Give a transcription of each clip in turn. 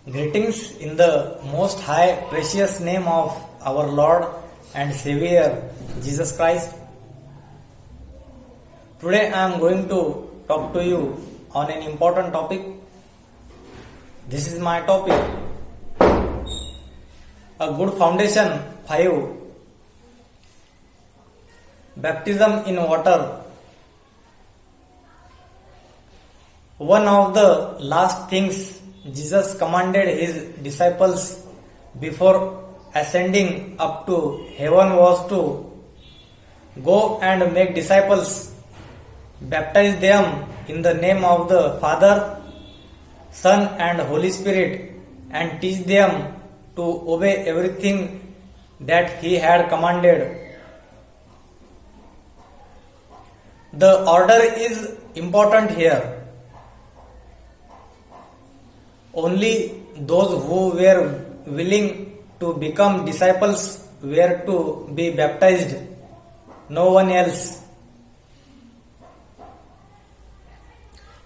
Greetings in the most high precious name of our Lord and Savior Jesus Christ. Today I am going to talk to you on an important topic. This is my topic. A good foundation 5. Baptism in water. One of the last things Jesus commanded his disciples before ascending up to heaven was to go and make disciples, baptize them in the name of the Father, Son and Holy Spirit, and teach them to obey everything that he had commanded. The order is important here. Only those who were willing to become disciples were to be baptized, no one else.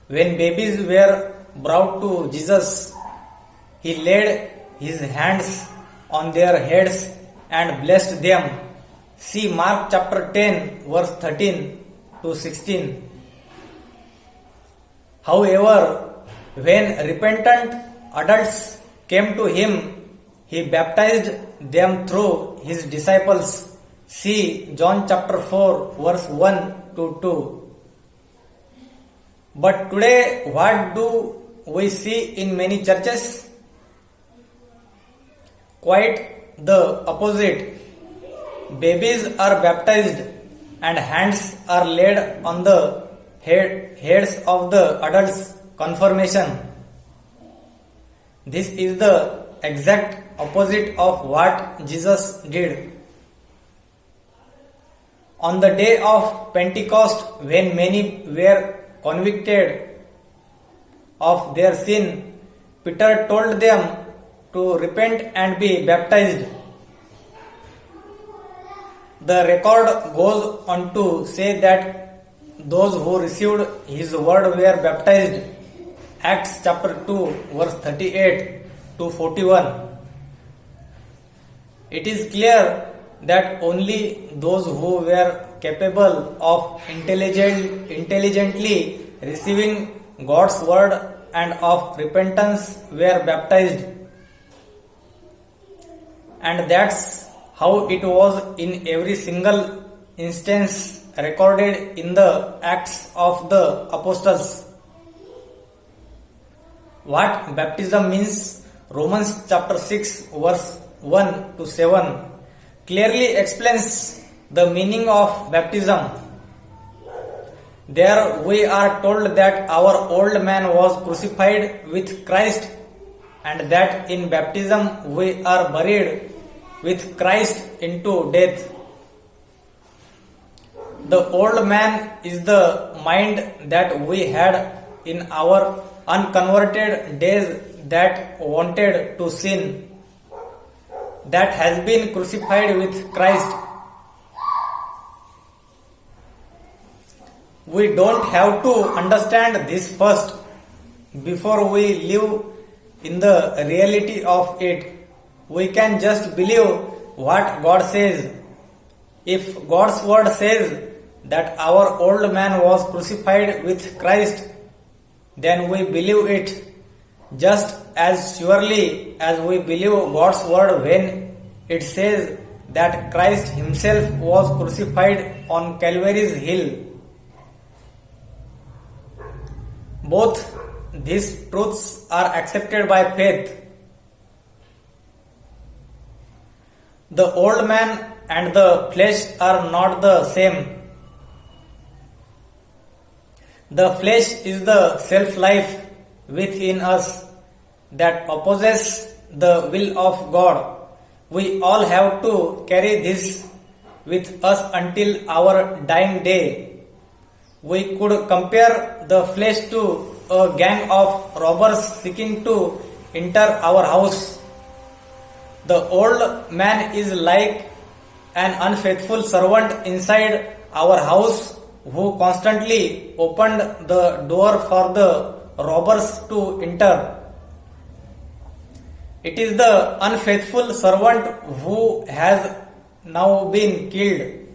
When babies were brought to Jesus, he laid his hands on their heads and blessed them. See Mark chapter 10 verse 13 to 16. However, when repentant adults came to him, he baptized them through his disciples. See John chapter 4 verse 1 to 2. But today, what do we see in many churches? Quite the opposite. Babies are baptized and hands are laid on the heads of the adults. Confirmation. This is the exact opposite of what Jesus did. On the day of Pentecost, when many were convicted of their sin, Peter told them to repent and be baptized. The record goes on to say that those who received his word were baptized. Acts chapter 2 verse 38 to 41. It is clear that only those who were capable of intelligently receiving God's word and of repentance were baptized. And that's how it was in every single instance recorded in the Acts of the Apostles. What baptism means, Romans chapter 6 verse 1 to 7 clearly explains the meaning of baptism. There we are told that our old man was crucified with Christ and that in baptism we are buried with Christ into death. The old man is the mind that we had in our unconverted days that wanted to sin, that has been crucified with Christ. We don't have to understand this first before we live in the reality of it. We can just believe what God says. If God's word says that our old man was crucified with Christ, then we believe it just as surely as we believe God's word when it says that Christ himself was crucified on Calvary's hill. Both these truths are accepted by faith. The old man and the flesh are not the same. The flesh is the self-life within us that opposes the will of God. We all have to carry this with us until our dying day. We could compare the flesh to a gang of robbers seeking to enter our house. The old man is like an unfaithful servant inside our house who constantly opened the door for the robbers to enter. It is the unfaithful servant who has now been killed.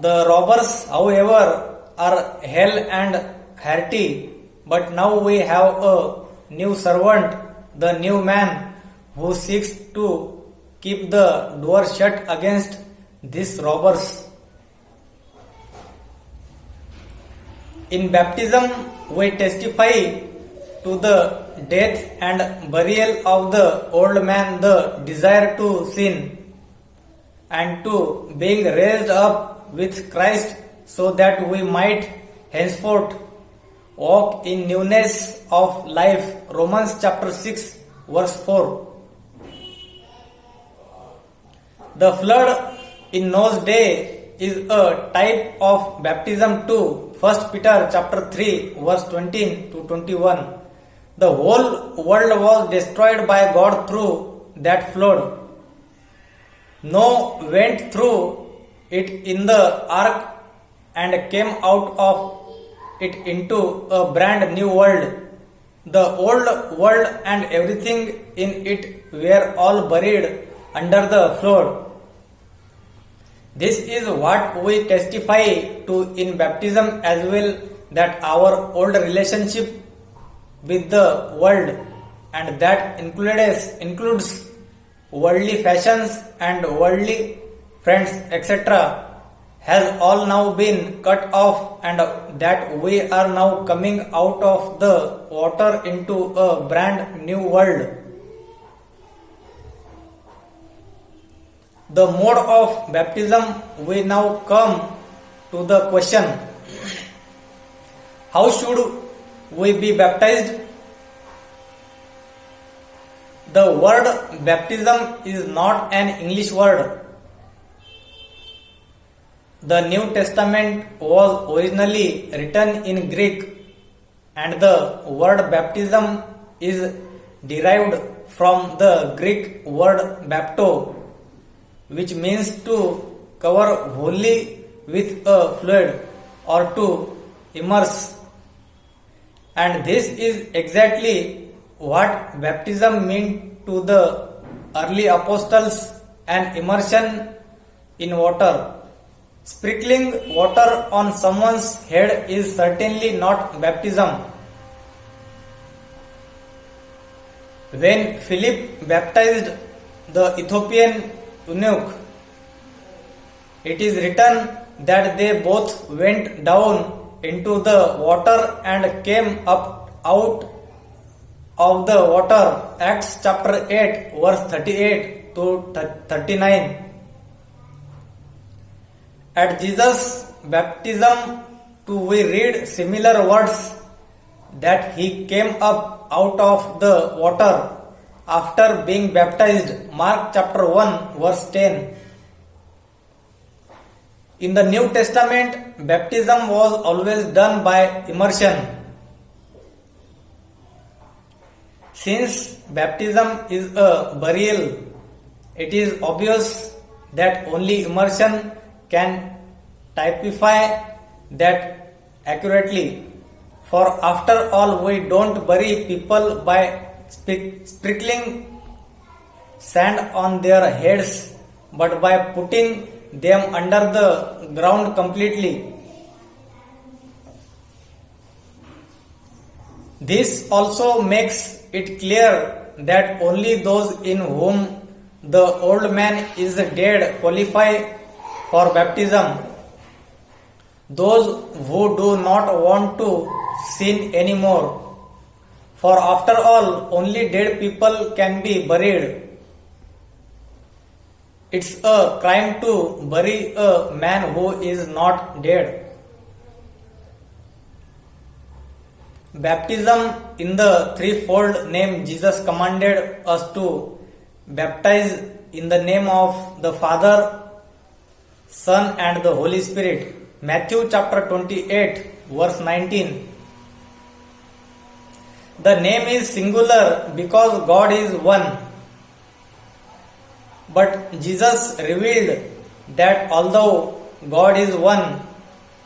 The robbers, however, are hale and hearty, but now we have a new servant, the new man, who seeks to keep the door shut against these robbers. In baptism, we testify to the death and burial of the old man, the desire to sin, and to being raised up with Christ so that we might henceforth walk in newness of life. Romans chapter 6 verse 4. The flood in Noah's day is a type of baptism too. 1 Peter chapter 3 verse 20 to 21. The whole world was destroyed by God through that flood. Noah went through it in the ark and came out of it into a brand new world. The old world and everything in it were all buried under the flood. This is what we testify to in baptism as well, that our old relationship with the world, and that includes worldly fashions and worldly friends, etc., has all now been cut off, and that we are now coming out of the water into a brand new world. The mode of baptism, we now come to the question: how should we be baptized? The word baptism is not an English word. The New Testament was originally written in Greek, and the word baptism is derived from the Greek word bapto, which means to cover wholly with a fluid or to immerse. And this is exactly what baptism meant to the early apostles, an immersion in water. Sprinkling water on someone's head is certainly not baptism. When Philip baptized the Ethiopian eunuch, it is written that they both went down into the water and came up out of the water. Acts chapter 8 verse 38 to 39. At Jesus' baptism too we read similar words, that he came up out of the water after being baptized. Mark chapter 1 verse 10. In the New Testament, baptism was always done by immersion. Since baptism is a burial, it is obvious that only immersion can typify that accurately. For after all, we don't bury people by sprinkling sand on their heads, but by putting them under the ground completely. This also makes it clear that only those in whom the old man is dead qualify for baptism. Those who do not want to sin anymore. For after all, only dead people can be buried. It's a crime to bury a man who is not dead. Baptism in the threefold name Jesus commanded us to baptize in the name of the Father, Son and the Holy Spirit. Matthew chapter 28 verse 19. The name is singular because God is one. But Jesus revealed that although God is one,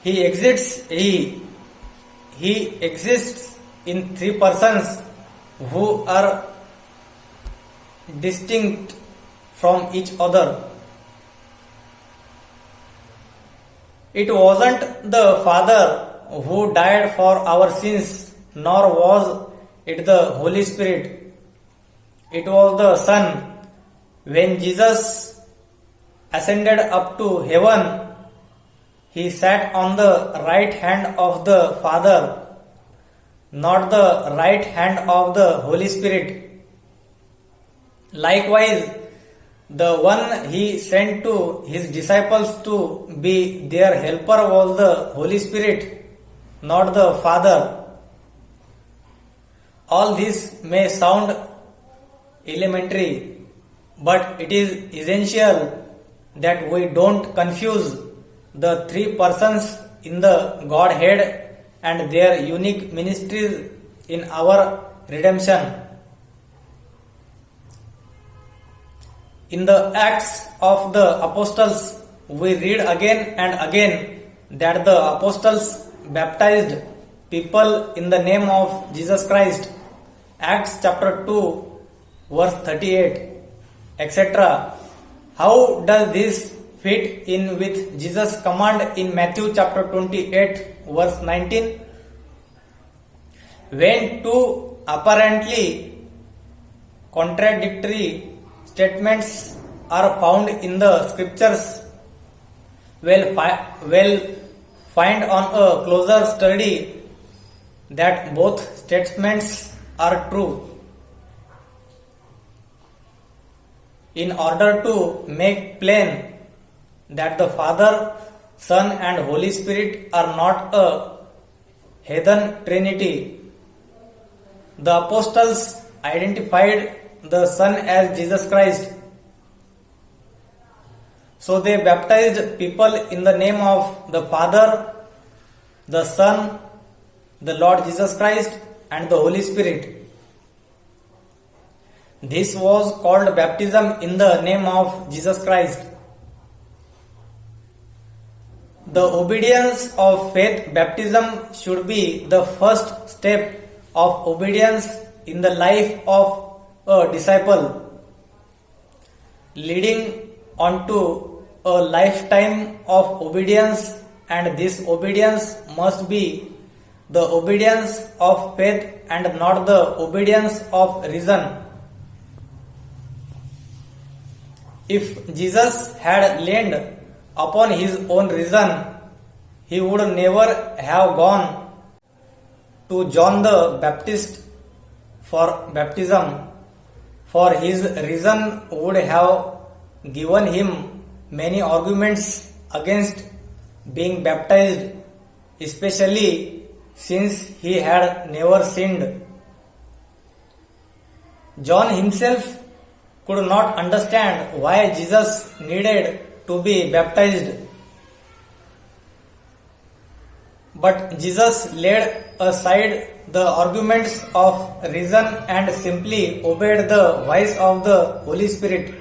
He exists in three persons who are distinct from each other. It wasn't the Father who died for our sins, nor was it the Holy Spirit. It was the Son. When Jesus ascended up to heaven, he sat on the right hand of the Father, not the right hand of the Holy Spirit. Likewise, the one he sent to his disciples to be their helper was the Holy Spirit, not the Father. All this may sound elementary, but it is essential that we don't confuse the three persons in the Godhead and their unique ministries in our redemption. In the Acts of the Apostles, we read again and again that the apostles baptized people in the name of Jesus Christ. Acts chapter 2, verse 38, etc. How does this fit in with Jesus' command in Matthew chapter 28, verse 19? When two apparently contradictory statements are found in the scriptures, we'll find on a closer study that both statements are true. In order to make plain that the Father, Son and Holy Spirit are not a heathen trinity, the apostles identified the Son as Jesus Christ. So they baptized people in the name of the Father, the Son, the Lord Jesus Christ and the Holy Spirit. This was called baptism in the name of Jesus Christ. The obedience of faith baptism should be the first step of obedience in the life of a disciple, leading on to a lifetime of obedience, and this obedience must be the obedience of faith and not the obedience of reason. If Jesus had leaned upon his own reason, he would never have gone to John the Baptist for baptism, for his reason would have given him many arguments against being baptized, especially since he had never sinned. John himself could not understand why Jesus needed to be baptized. But Jesus laid aside the arguments of reason and simply obeyed the voice of the Holy Spirit.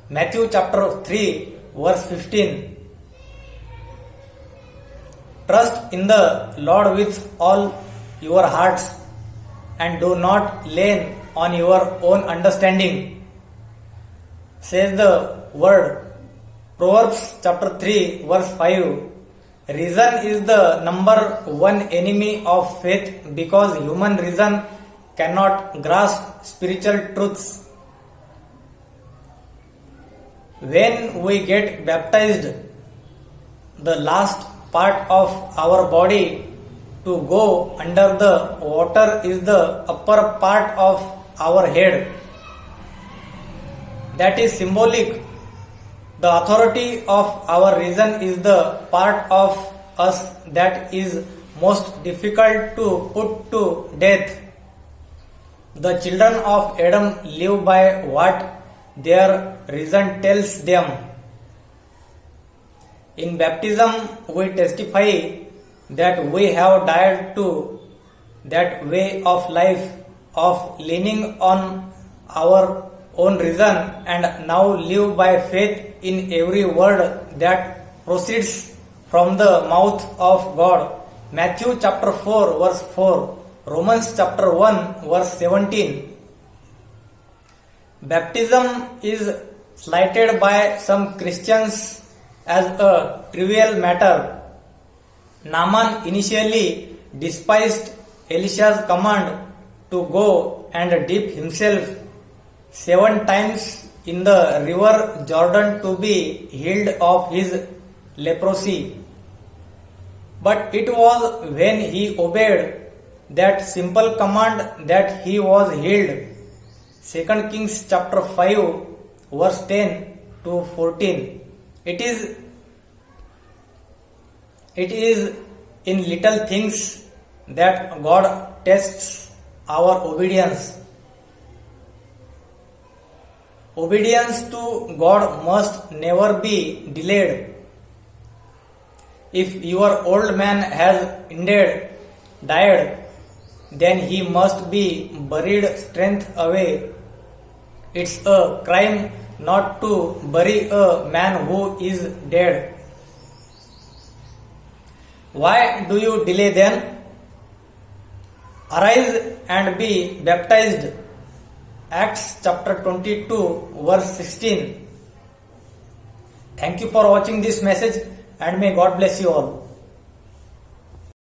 Matthew chapter 3, verse 15. Trust in the Lord with all your hearts and do not lean on your own understanding, says the word. Proverbs chapter 3, verse 5. Reason is the number one enemy of faith because human reason cannot grasp spiritual truths. When we get baptized, the last part of our body to go under the water is the upper part of our head. That is symbolic. The authority of our reason is the part of us that is most difficult to put to death. The children of Adam live by what their reason tells them. In baptism, we testify that we have died to that way of life of leaning on our own reason and now live by faith in every word that proceeds from the mouth of God. Matthew chapter 4, verse 4. Romans chapter 1, verse 17. Baptism is slighted by some Christians as a trivial matter. Naaman initially despised Elisha's command to go and dip himself 7 times in the river Jordan to be healed of his leprosy. But it was when he obeyed that simple command that he was healed. 2 Kings chapter 5 verse 10 to 14. It is in little things that God tests our obedience. Obedience to God must never be delayed. If your old man has indeed died, then he must be buried strength away. It's a crime not to bury a man who is dead. Why do you delay then? Arise and be baptized. Acts chapter 22 verse 16. Thank you for watching this message and may God bless you all.